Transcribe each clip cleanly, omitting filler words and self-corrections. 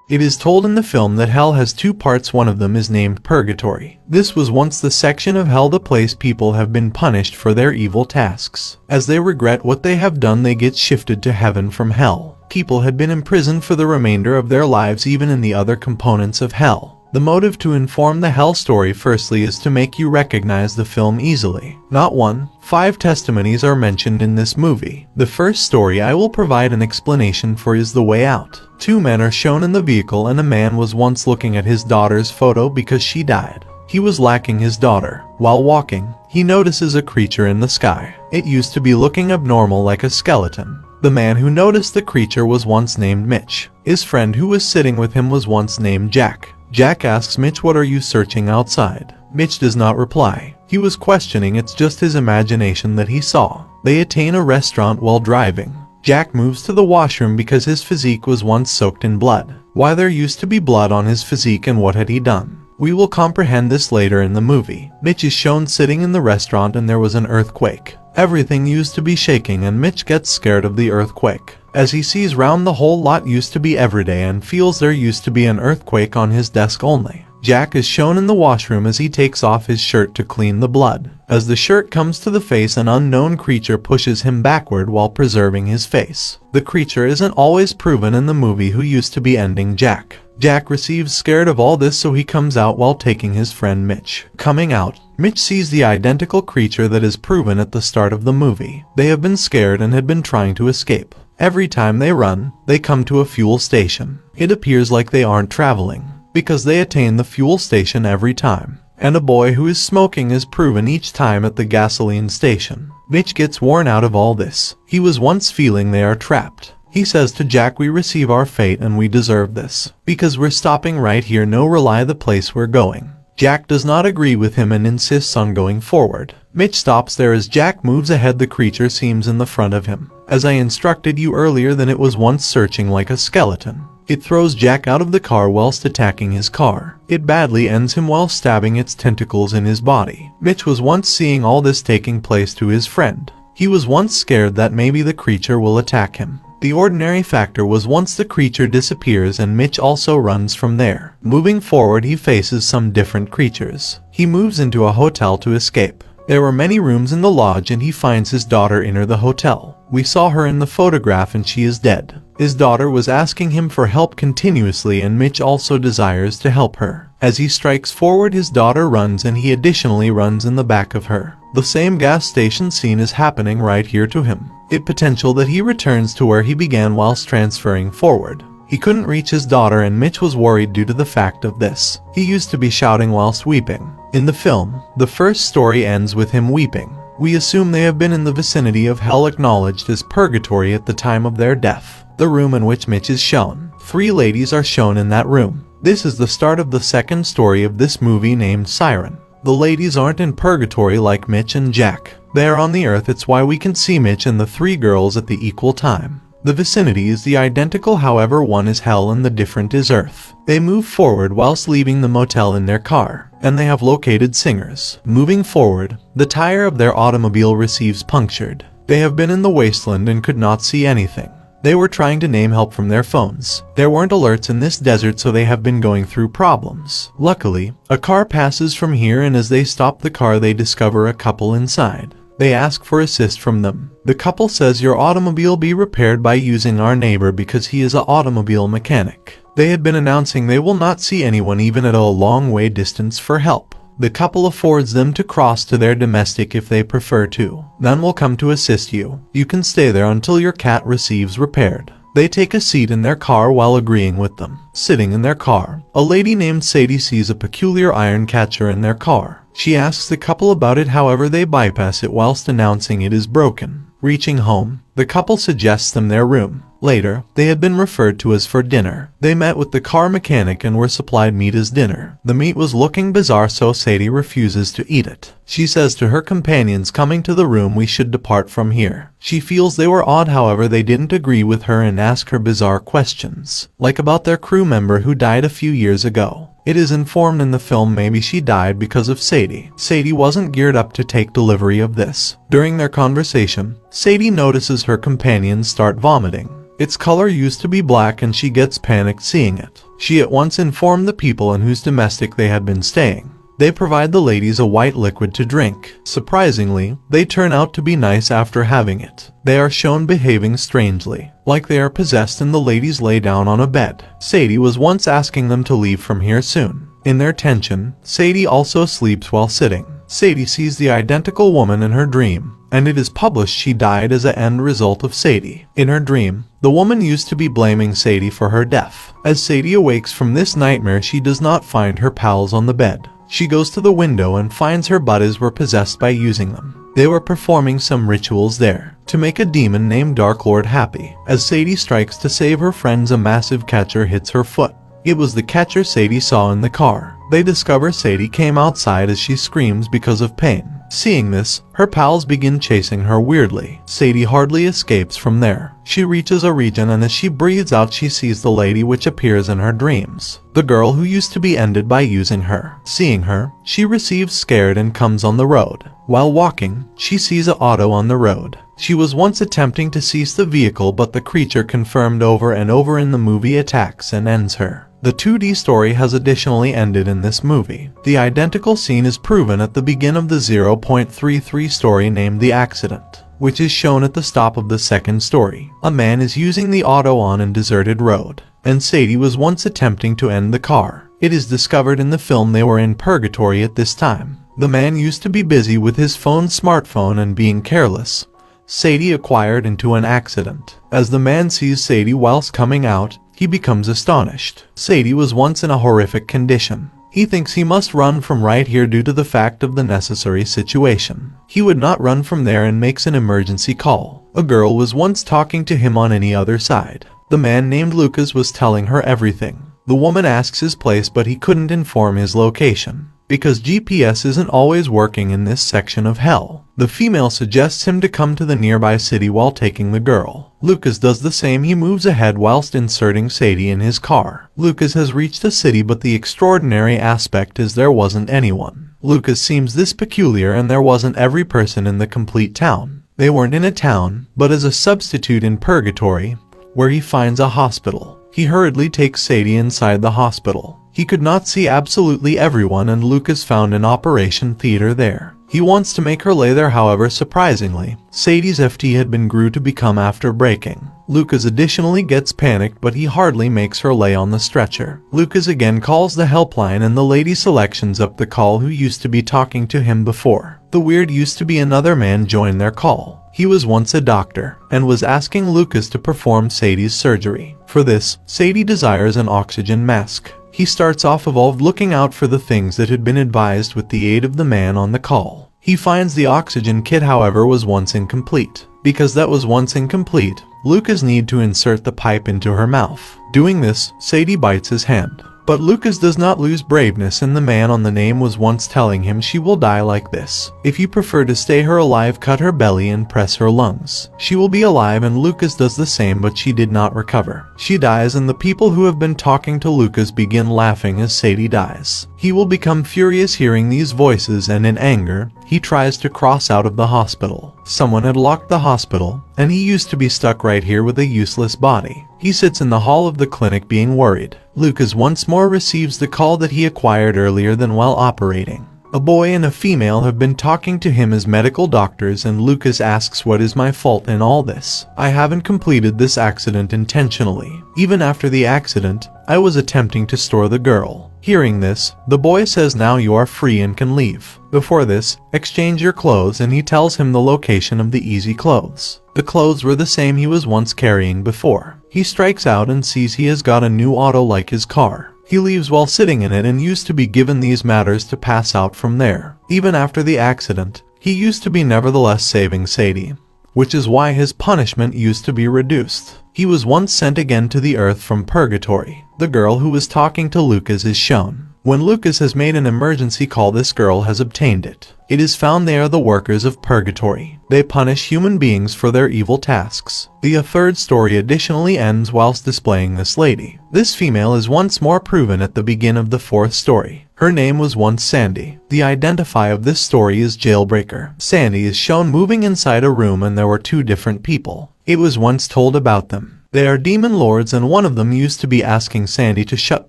It is told in the film that hell has two parts. One of them is named Purgatory. This was once the section of hell, the place people have been punished for their evil tasks. As they regret what they have done, they get shifted to heaven from hell. People had been imprisoned for the remainder of their lives, even in the other components of hell. The motive to inform the hell story firstly is to make you recognize the film easily. Not one, 5 testimonies are mentioned in this movie. The first story I will provide an explanation for is The Way Out. 2 men are shown in the vehicle, and a man was once looking at his daughter's photo because she died. He was lacking his daughter. While walking, he notices a creature in the sky. It used to be looking abnormal like a skeleton. The man who noticed the creature was once named Mitch. His friend who was sitting with him was once named Jack. Jack asks Mitch, "What are you searching outside?" Mitch does not reply. He was questioning, it's just his imagination that he saw. They attain a restaurant while driving. Jack moves to the washroom because his physique was once soaked in blood. Why there used to be blood on his physique and what had he done? We will comprehend this later in the movie. Mitch is shown sitting in the restaurant and there was an earthquake. Everything used to be shaking and Mitch gets scared of the earthquake. As he sees round, the whole lot used to be everyday and feels there used to be an earthquake on his desk only. Jack is shown in the washroom as he takes off his shirt to clean the blood. As the shirt comes to the face, an unknown creature pushes him backward while preserving his face. The creature isn't always proven in the movie who used to be ending Jack. Jack receives scared of all this, so he comes out while taking his friend Mitch. Coming out, Mitch sees the identical creature that is proven at the start of the movie. They have been scared and had been trying to escape. Every time they run, they come to a fuel station. It appears like they aren't traveling, because they attain the fuel station every time. And a boy who is smoking is proven each time at the gasoline station. Mitch gets worn out of all this. He was once feeling they are trapped. He says to Jack, "We receive our fate and we deserve this, because we're stopping right here, no rely the place we're going." Jack does not agree with him and insists on going forward. Mitch stops there. As Jack moves ahead, the creature seems in the front of him. As I instructed you earlier, then it was once searching like a skeleton. It throws Jack out of the car whilst attacking his car. It badly ends him while stabbing its tentacles in his body. Mitch was once seeing all this taking place to his friend. He was once scared that maybe the creature will attack him. The ordinary factor was once the creature disappears and Mitch also runs from there. Moving forward, he faces some different creatures. He moves into a hotel to escape. There were many rooms in the lodge and he finds his daughter enter the hotel. We saw her in the photograph and she is dead. His daughter was asking him for help continuously and Mitch also desires to help her. As he strikes forward, his daughter runs and he additionally runs in the back of her. The same gas station scene is happening right here to him. It potential that he returns to where he began whilst transferring forward. He couldn't reach his daughter and Mitch was worried due to the fact of this. He used to be shouting whilst weeping. In the film, the first story ends with him weeping. We assume they have been in the vicinity of hell, acknowledged as purgatory at the time of their death. The room in which Mitch is shown. 3 ladies are shown in that room. This is the start of the second story of this movie named Siren. The ladies aren't in purgatory like Mitch and Jack. They are on the earth. It's why we can see Mitch and the 3 girls at the equal time. The vicinity is the identical, however one is hell and the different is earth. They move forward whilst leaving the motel in their car, and they have located singers. Moving forward, the tire of their automobile receives punctured. They have been in the wasteland and could not see anything. They were trying to name help from their phones. There weren't alerts in this desert, so they have been going through problems. Luckily, a car passes from here and as they stop the car they discover a couple inside. They ask for assist from them. The couple says your automobile be repaired by using our neighbor because he is an automobile mechanic. They had been announcing they will not see anyone even at a long way distance for help. The couple affords them to cross to their domestic if they prefer to. None will come to assist you. You can stay there until your cat receives repaired. They take a seat in their car while agreeing with them. Sitting in their car, a lady named Sadie sees a peculiar iron catcher in their car. She asks the couple about it, however they bypass it whilst announcing it is broken. Reaching home, the couple suggests them their room. Later, they had been referred to as for dinner. They met with the car mechanic and were supplied meat as dinner. The meat was looking bizarre, so Sadie refuses to eat it. She says to her companions coming to the room, we should depart from here. She feels they were odd, however they didn't agree with her and ask her bizarre questions, like about their crew member who died a few years ago. It is informed in the film maybe she died because of Sadie. Sadie wasn't geared up to take delivery of this. During their conversation, Sadie notices her companions start vomiting. Its color used to be black and she gets panicked seeing it. She at once informed the people in whose domestic they had been staying. They provide the ladies a white liquid to drink. Surprisingly, they turn out to be nice after having it. They are shown behaving strangely, like they are possessed, and the ladies lay down on a bed. Sadie was once asking them to leave from here soon. In their tension, Sadie also sleeps while sitting. Sadie sees the identical woman in her dream, and it is published she died as an end result of Sadie. In her dream, the woman used to be blaming Sadie for her death. As Sadie awakes from this nightmare, she does not find her pals on the bed. She goes to the window and finds her buddies were possessed by using them. They were performing some rituals there to make a demon named Dark Lord happy. As Sadie strikes to save her friends, a massive catcher hits her foot. It was the catcher Sadie saw in the car. They discover Sadie came outside as she screams because of pain. Seeing this, her pals begin chasing her weirdly. Sadie hardly escapes from there. She reaches a region, and as she breathes out she sees the lady which appears in her dreams, the girl who used to be ended by using her. Seeing her, she receives scared and comes on the road. While walking, she sees an auto on the road. She was once attempting to seize the vehicle, but the creature confirmed over and over in the movie attacks and ends her. The 2D story has additionally ended in this movie. The identical scene is proven at the beginning of the 0.33 story named The Accident, which is shown at the stop of the second story. A man is using the auto on a deserted road, and Sadie was once attempting to end the car. It is discovered in the film they were in purgatory at this time. The man used to be busy with his smartphone and being careless. Sadie acquired into an accident. As the man sees Sadie whilst coming out, he becomes astonished. Sadie was once in a horrific condition. He thinks he must run from right here due to the fact of the necessary situation. He would not run from there and makes an emergency call. A girl was once talking to him on any other side. The man named Lucas was telling her everything. The woman asks his place, but he couldn't inform his location because GPS isn't always working in this section of hell. The female suggests him to come to the nearby city while taking the girl. Lucas does the same. He moves ahead whilst inserting Sadie in his car. Lucas has reached the city, but the extraordinary aspect is there wasn't anyone. Lucas seems this peculiar, and there wasn't every person in the complete town. They weren't in a town, but as a substitute in purgatory, where he finds a hospital. He hurriedly takes Sadie inside the hospital. He could not see absolutely everyone, and Lucas found an operation theater there. He wants to make her lay there, however, surprisingly, Sadie's FT had been grew to become after breaking. Lucas additionally gets panicked, but he hardly makes her lay on the stretcher. Lucas again calls the helpline, and the lady selections up the call who used to be talking to him before. The weird used to be another man joined their call. He was once a doctor, and was asking Lucas to perform Sadie's surgery. For this, Sadie desires an oxygen mask. He starts off evolved looking out for the things that had been advised with the aid of the man on the call. He finds the oxygen kit, however, was once incomplete. Because that was once incomplete, Lucas need to insert the pipe into her mouth. Doing this, Sadie bites his hand. But Lucas does not lose braveness, and the man on the name was once telling him she will die like this. If you prefer to stay her alive, cut her belly and press her lungs. She will be alive, and Lucas does the same, but she did not recover. She dies, and the people who have been talking to Lucas begin laughing as Sadie dies. He will become furious hearing these voices, and in anger, he tries to cross out of the hospital. Someone had locked the hospital, and he used to be stuck right here with a useless body. He sits in the hall of the clinic being worried. Lucas once more receives the call that he acquired earlier than while operating. A boy and a female have been talking to him as medical doctors, and Lucas asks, what is my fault in all this? I haven't completed this accident intentionally. Even after the accident, I was attempting to store the girl. Hearing this, the boy says now you are free and can leave. Before this, exchange your clothes, and he tells him the location of the easy clothes. The clothes were the same he was once carrying before. He strikes out and sees he has got a new auto like his car. He leaves while sitting in it and used to be given these matters to pass out from there. Even after the accident, he used to be nevertheless saving Sadie, which is why his punishment used to be reduced. He was once sent again to the earth from purgatory. The girl who was talking to Lucas is shown. When Lucas has made an emergency call, this girl has obtained it. It is found they are the workers of purgatory. They punish human beings for their evil tasks. The third story additionally ends whilst displaying this lady. This female is once more proven at the beginning of the fourth story. Her name was once Sandy. The identifier of this story is Jailbreaker. Sandy is shown moving inside a room and there were two different people. It was once told about them. They are demon lords and one of them used to be asking Sandy to shut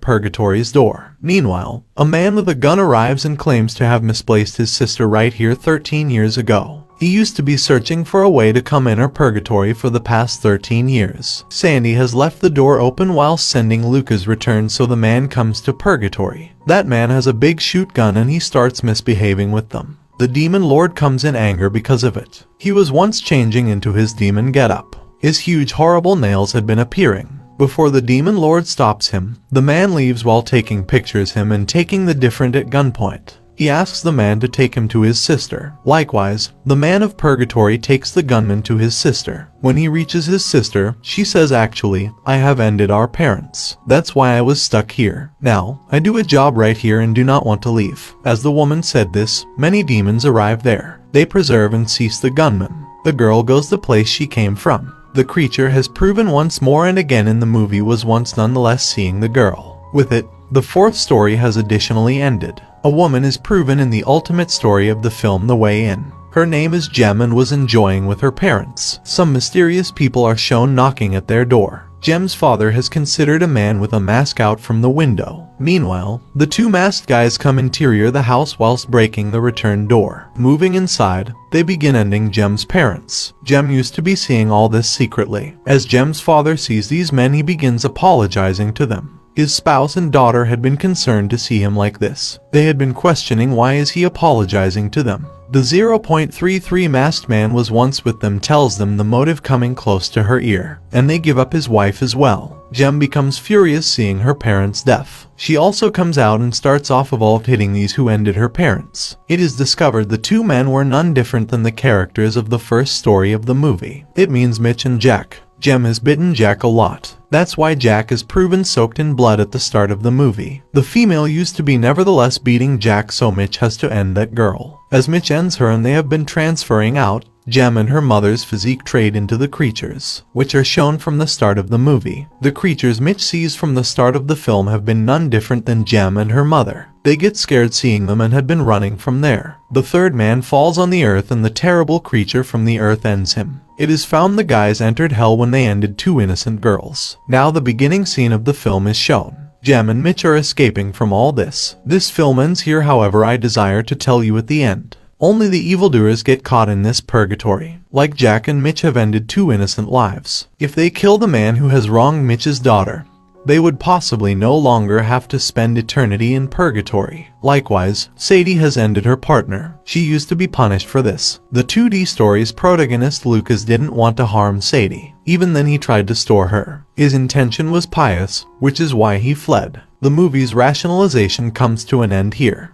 Purgatory's door. Meanwhile, a man with a gun arrives and claims to have misplaced his sister right here 13 years ago. He used to be searching for a way to come enter Purgatory for the past 13 years. Sandy has left the door open while sending Lucas return, so the man comes to Purgatory. That man has a big shoot gun and he starts misbehaving with them. The demon lord comes in anger because of it. He was once changing into his demon getup. His huge horrible nails had been appearing. Before the demon lord stops him, the man leaves while taking pictures him and taking the different at gunpoint. He asks the man to take him to his sister. Likewise, the man of Purgatory takes the gunman to his sister. When he reaches his sister, she says, "Actually, I have ended our parents. That's why I was stuck here. Now, I do a job right here and do not want to leave." As the woman said this, many demons arrive there. They preserve and cease the gunman. The girl goes the place she came from. The creature has proven once more and again in the movie was once nonetheless seeing the girl. With it, the fourth story has additionally ended. A woman is proven in the ultimate story of the film The Way In. Her name is Jem and was enjoying with her parents. Some mysterious people are shown knocking at their door. Jem's father has considered a man with a mask out from the window. Meanwhile, the two masked guys come interior the house whilst breaking the return door. Moving inside, they begin ending Jem's parents. Jem used to be seeing all this secretly. As Jem's father sees these men, he begins apologizing to them. His spouse and daughter had been concerned to see him like this. They had been questioning why is he apologizing to them. The 0.33 masked man was once with them, tells them the motive coming close to her ear, and they give up his wife as well. Jem becomes furious seeing her parents' death. She also comes out and starts off evolved hitting these who ended her parents. It is discovered the two men were none different than the characters of the first story of the movie. It means Mitch and Jack. Jem has bitten Jack a lot. That's why Jack is proven soaked in blood at the start of the movie. The female used to be nevertheless beating Jack, so Mitch has to end that girl. As Mitch ends her and they have been transferring out, Jem and her mother's physique trade into the creatures, which are shown from the start of the movie. The creatures Mitch sees from the start of the film have been none different than Jem and her mother. They get scared seeing them and had been running from there. The third man falls on the earth and the terrible creature from the earth ends him. It is found the guys entered hell when they ended two innocent girls. Now the beginning scene of the film is shown. Jem and Mitch are escaping from all this. This film ends here, however I desire to tell you at the end. Only the evildoers get caught in this purgatory. Like Jack and Mitch have ended two innocent lives. If they kill the man who has wronged Mitch's daughter, they would possibly no longer have to spend eternity in purgatory. Likewise, Sadie has ended her partner. She used to be punished for this. The 2D story's protagonist Lucas didn't want to harm Sadie. Even then he tried to store her. His intention was pious, which is why he fled. The movie's rationalization comes to an end here.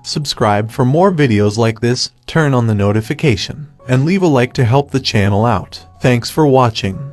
Subscribe for more videos like this, turn on the notification, and leave a like to help the channel out. Thanks for watching.